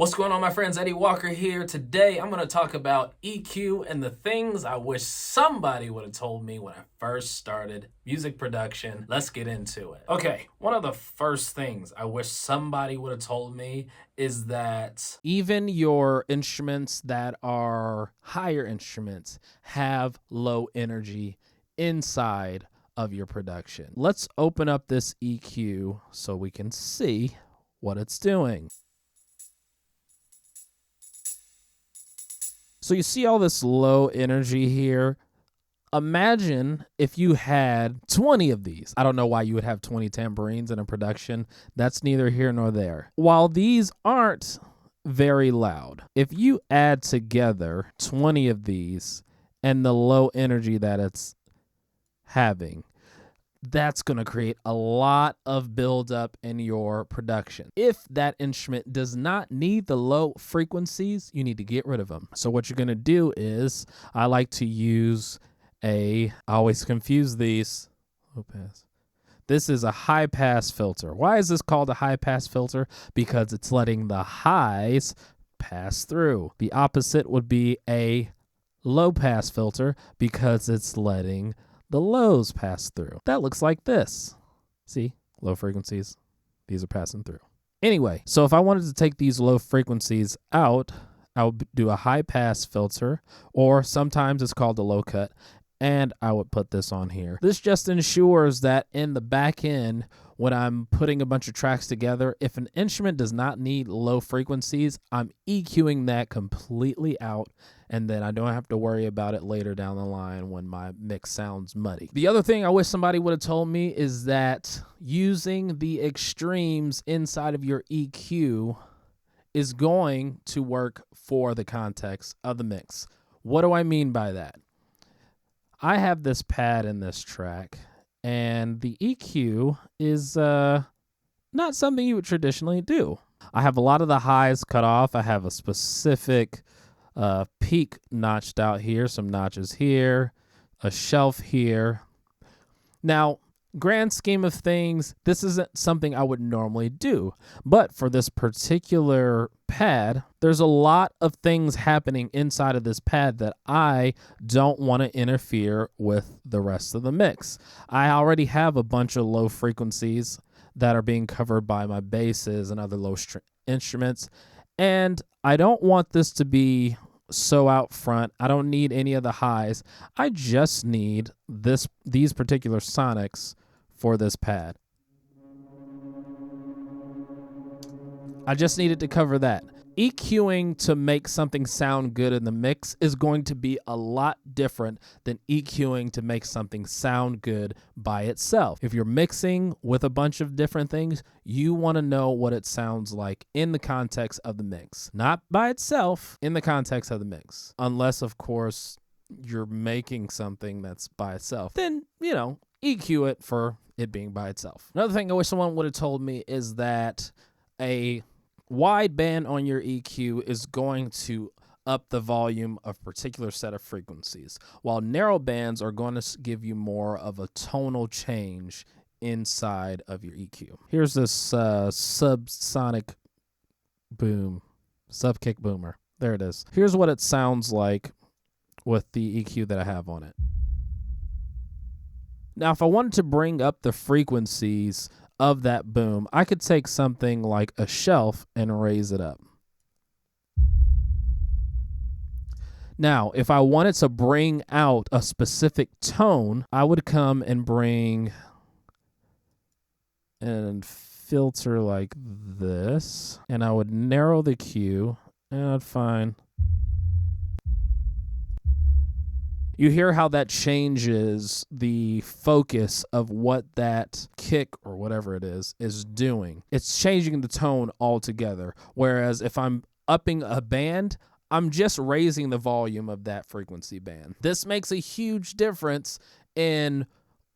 What's going on, my friends? Eddie Walker here. Today, I'm going to talk about EQ and the things I wish somebody would have told me when I first started music production. Let's get into it. Okay, one of the first things I wish somebody would have told me is that even your instruments that are higher instruments have low energy inside of your production. Let's open up this EQ so we can see what it's doing. So you see all this low energy here. Imagine if you had 20 of these. I don't know why you would have 20 tambourines in a production. That's neither here nor there. While these aren't very loud, if you add together 20 of these and the low energy that it's having, that's going to create a lot of buildup in your production. If that instrument does not need the low frequencies, you need to get rid of them. So what you're going to do is, I like to use I always confuse these. Low pass. This is a high pass filter. Why is this called a high pass filter? Because it's letting the highs pass through. The opposite would be a low pass filter because it's letting the lows pass through. That looks like this. See, low frequencies, these are passing through. Anyway, so if I wanted to take these low frequencies out, I would do a high pass filter, or sometimes it's called a low cut, and I would put this on here. This just ensures that in the back end, when I'm putting a bunch of tracks together, if an instrument does not need low frequencies, I'm EQing that completely out, and then I don't have to worry about it later down the line when my mix sounds muddy. The other thing I wish somebody would have told me is that using the extremes inside of your EQ is going to work for the context of the mix. What do I mean by that? I have this pad in this track, and the EQ is not something you would traditionally do. I have a lot of the highs cut off. I have a specific peak notched out here, some notches here, a shelf here. Now, grand scheme of things, this isn't something I would normally do, but for this particular pad, there's a lot of things happening inside of this pad that I don't want to interfere with the rest of the mix. I already have a bunch of low frequencies that are being covered by my basses and other low instruments, and I don't want this to be so out front. I don't need any of the highs. I just need these particular sonics for this pad. I just needed to cover that. EQing to make something sound good in the mix is going to be a lot different than EQing to make something sound good by itself. If you're mixing with a bunch of different things, you want to know what it sounds like in the context of the mix. Not by itself, in the context of the mix. Unless, of course, you're making something that's by itself. Then, EQ it for it being by itself. Another thing I wish someone would have told me is that a wide band on your EQ is going to up the volume of a particular set of frequencies, while narrow bands are going to give you more of a tonal change inside of your EQ. Here's this subsonic boom, sub-kick boomer. There it is. Here's what it sounds like with the EQ that I have on it. Now, if I wanted to bring up the frequencies of that boom, I could take something like a shelf and raise it up. Now, if I wanted to bring out a specific tone, I would come and bring and filter like this, and I would narrow the Q, and I'd find. You hear how that changes the focus of what that kick or whatever it is doing. It's changing the tone altogether. Whereas if I'm upping a band, I'm just raising the volume of that frequency band. This makes a huge difference in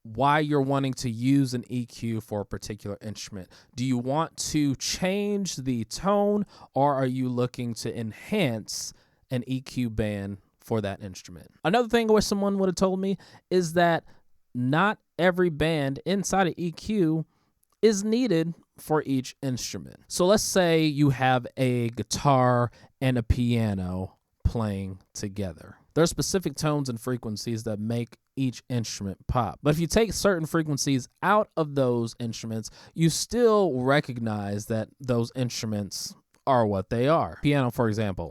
why you're wanting to use an EQ for a particular instrument. Do you want to change the tone, or are you looking to enhance an EQ band for that instrument? Another thing I wish someone would have told me is that not every band inside of EQ is needed for each instrument. So let's say you have a guitar and a piano playing together. There are specific tones and frequencies that make each instrument pop. But if you take certain frequencies out of those instruments, you still recognize that those instruments are what they are. Piano, for example.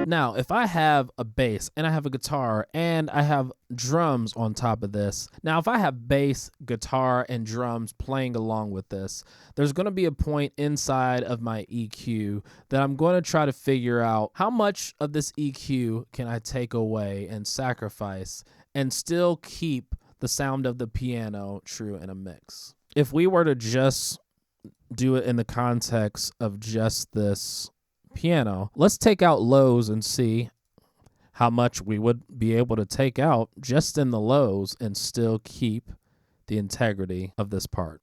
Now, if I have a bass and I have a guitar and I have drums on top of this, now if I have bass, guitar, and drums playing along with this, there's going to be a point inside of my EQ that I'm going to try to figure out how much of this EQ can I take away and sacrifice and still keep the sound of the piano true in a mix. If we were to just do it in the context of just this piano, let's take out lows and see how much we would be able to take out just in the lows and still keep the integrity of this part.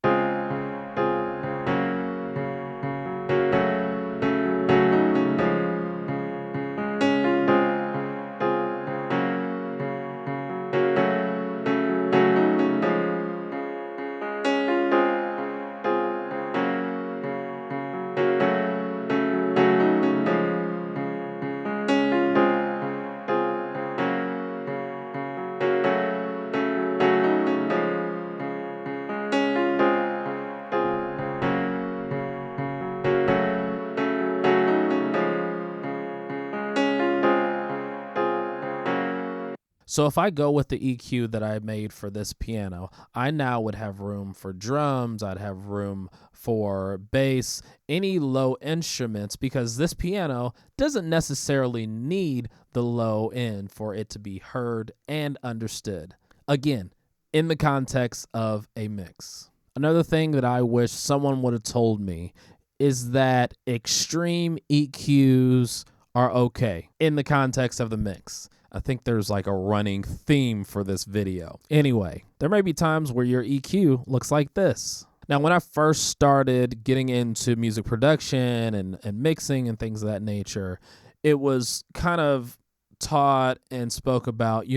So if I go with the EQ that I made for this piano, I now would have room for drums, I'd have room for bass, any low instruments, because this piano doesn't necessarily need the low end for it to be heard and understood. Again, in the context of a mix. Another thing that I wish someone would have told me is that extreme EQs are okay in the context of the mix. I think there's like a running theme for this video. Anyway, there may be times where your EQ looks like this. Now, when I first started getting into music production and mixing and things of that nature, it was kind of taught and spoke about,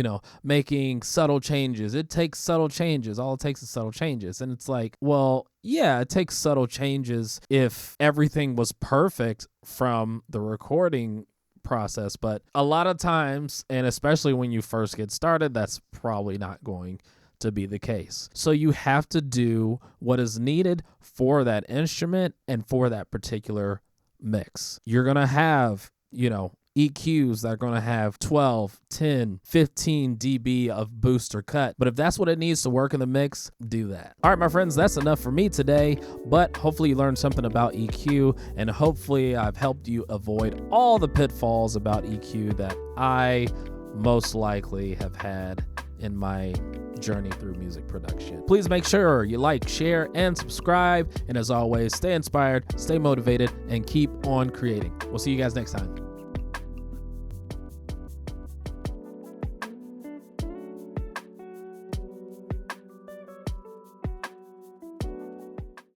making subtle changes. It takes subtle changes. All it takes is subtle changes. And it's like, well, yeah, it takes subtle changes if everything was perfect from the recording process, but a lot of times, and especially when you first get started, that's probably not going to be the case. So you have to do what is needed for that instrument and for that particular mix. You're going to have, EQs that are going to have 12, 10, 15 dB of boost or cut. But if that's what it needs to work in the mix, do that. All right, my friends, that's enough for me today, but hopefully you learned something about EQ, and hopefully I've helped you avoid all the pitfalls about EQ that I most likely have had in my journey through music production. Please make sure you like, share, and subscribe. And as always, stay inspired, stay motivated, and keep on creating. We'll see you guys next time.